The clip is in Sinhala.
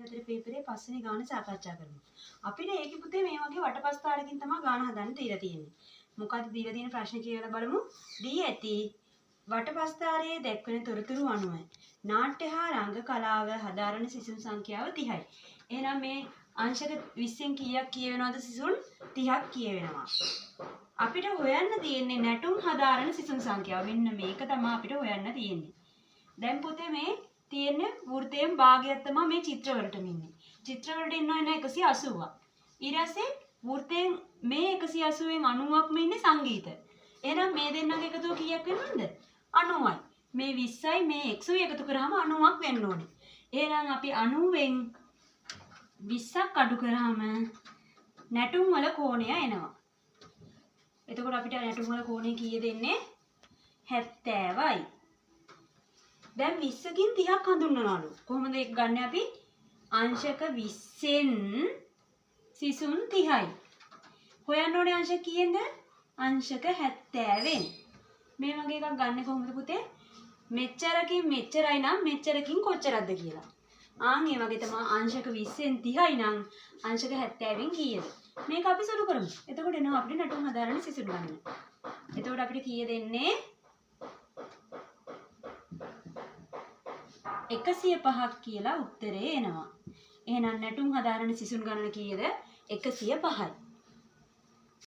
පෙළ පේපරේ පස්වෙනි ගාන සාකච්ඡා කරමු. අපිට ඒකේ පුතේ මේ වගේ වටපස්තාරකින් තමයි ගාන හදන්න දීලා තියෙන්නේ. මොකද්ද දීලා තියෙන ප්‍රශ්නේ කියලා බලමු. දී ඇති වටපස්තාරයේ දැක්වෙන තොරතුරු අනුව නාට්‍ය හා රංග කලාව හදාරන සිසුන් සංඛ්‍යාව 30යි. එහෙනම් මේ අංශක 20න් කීයක් කියවෙනවද සිසුන්? 30ක් කියවෙනවා. අපිට හොයන්න තියෙන්නේ නැටුම් හදාරන සිසුන් සංඛ්‍යාව. මෙන්න මේක තමයි අපිට හොයන්න තියෙන්නේ. දැන් පුතේ මේ තියෙන්නේ වෘත්තයෙන් භාගයක් තමයි මේ චිත්‍රවලටම ඉන්නේ. චිත්‍රවලට ඉන්නවා එන 180ක්. ඊට පස්සේ වෘත්තයෙන් මේ 180න් 90ක්ම ඉන්නේ සංගීත. එහෙනම් මේ දෙන්නගේ එකතුව කීයක් වෙනවද? 90යි. මේ 20යි මේ 100 එකතු කරාම 90ක් වෙන්න ඕනේ. එහෙනම් අපි 90න් 20ක් අඩු කරාම නැටුම් වල කෝණය එනවා. එතකොට අපිට නැටුම් වල කෝණය කීයද එන්නේ? 70යි. දැන් 20කින් 30ක් හඳුන්වනවලු. කොහොමද ඒක ගන්න අපි? අංශක 20න් සිසුන් 30යි. හොයන්න ඕනේ අංශක කීයෙන්ද? අංශක 70න්. මේ වගේ එකක් ගන්න කොහොමද පුතේ? මෙච්චරකින් මෙච්චරයි නම් මෙච්චරකින් කොච්චරක්ද කියලා. ආන් ඒ වගේ තමයි අංශක 20න් 30යි නම් අංශක 70න් කීයද? මේක අපි සුළු කරමු. එතකොට එනවා අපිට නැටුම් හදාරන සිසුන් ගන්න. එතකොට අපිට කීයද එන්නේ? 105ක් කියලා උත්තරේ එනවා. එහෙනම් නැටුම් හදාරන සිසුන් ගණන කීයද? 105යි.